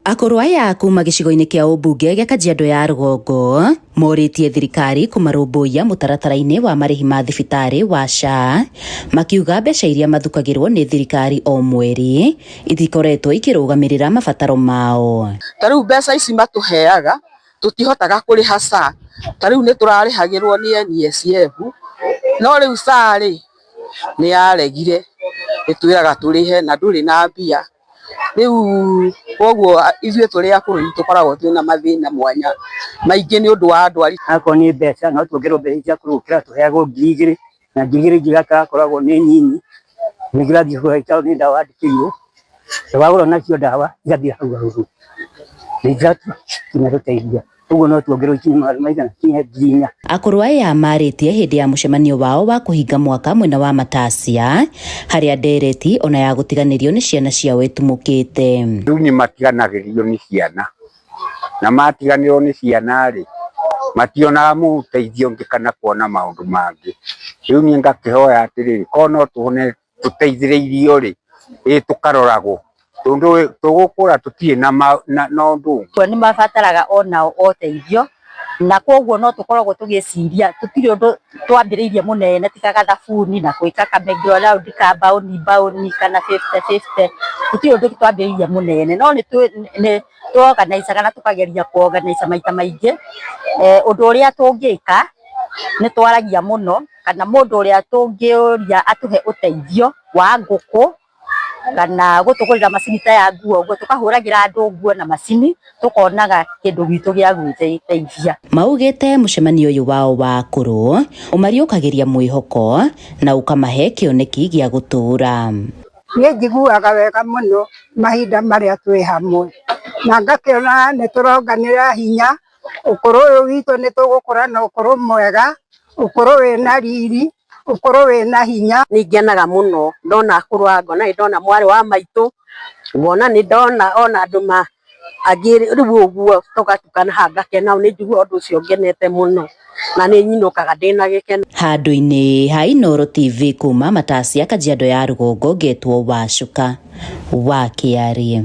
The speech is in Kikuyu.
Akũrũ aya kuma gĩcigo-inĩ kĩa ũmbunge gĩa Kajiado ya Rũgongo morĩtie thirikari kũmarũmbũiya mũtaratara-inĩ wa marĩhi ma thibitarĩ wa SHA, makiuga mbeca iria mathukagĩrwo nĩ thirikari o mweri itikoretwo ikĩrũgamĩrĩra mabataro mao. Tarĩu mbeca ici matũheaga tũtihotaga kũrĩha SHA. Tarĩu nĩ tũrarĩhagĩrwo nĩ NSSF, no rĩu SHA rĩ nĩ yaregire ĩtwĩraga tũrĩhe na ndũrĩ na mbia. Rĩu koguo ithuĩ tũrĩ akũrũ tũkoragwo twĩna mathĩna mwanya maingĩ nĩ ũndũ wa ndwari. Akorwo nĩ mbeca no tuongererwo mbeca cia kũrũkĩra tũheagwo 2,000 na 2,000 igatakoragwo nĩ nyinyi. Nĩgĩrathiĩ kũheitao nĩ ndawa andĩkĩirwo, twagũra nacio ndawa igathiĩ hau hau nĩiratũteithia. Ũguo no tuongererwo ikinya maigana kinya 4,000. Akũrũ aya marĩtie hĩndĩ ya mũcemanio wao wa kũhinga mwaka mwena wa Matacia, harĩa ndereti ona ya gũtiganĩrio nĩ ciana ciao ĩtumũkĩte. Rĩu nĩ matiganagĩrio nĩ ciana, na matiganĩrwo nĩ ciana rĩ mationaga mũteithio ũngĩ kana kuona maũndũ mangĩ. Rĩu niĩ ngakĩhoya atĩrĩrĩ, korwo no tuone tũteithĩrĩirio rĩ tũkaroragwo, tondũ tũgũkũra tũtirĩ na ũndũ. Nĩ mabataraga onao ũteithio, na koguo no tũkoragwo tũgĩciria tũtirĩ ũndũ twambĩrĩirie mũnene tiga gathabuni na gwĩka kamegiro round ka baoni kana 50-50, tũtirĩ ũndũ twambĩrĩirie mũnene, no nĩ tuorganize na tukageria kuorganize maita maingĩ. Ũndũ ũrĩa tũngĩka nĩ twaragia mũno, kana mũndũ ũrĩa tũngĩũria atũhe ũteithio wa ngũkũ kana gũtũgũrĩra macini ta ya nguo, ũguo tũkahũragĩra andũ nguo na macini tũkonaga kĩndũ gitũ gĩa gwĩteithia. Maugĩte mũcemanio ũyũ wao wa akũrũ ũmariũkagĩria mwĩhoko na ũkamahe kĩoneki gĩa gũtũũra. Niĩ njiguaga wega mũno mahinda marĩa twĩ hamwe, na ngakĩona nĩ tũronganĩra hinya. Ũkũrũ ũyũ witũ nĩ tũgũkũra na ũkũrũ mwega, ũkũrũ wĩna riri, ũkũrũ wĩna hinya. Nĩngenaga mũno ndona akũrũ anga na ndona mwarĩ wa maitũ, ngona nĩ ndona ona andũ angĩ rĩu ũguo tũgatukana haha ngakena. Nĩ njiguaga ũndũ ũcio ngenete mũno na nĩ nyinũkaga ndĩna gĩkeno. Handũ-inĩ ha Inooro TV kuma Matacia, Kajiado ya Rũgongo, ngetwo Wacuka wa Kĩarĩ.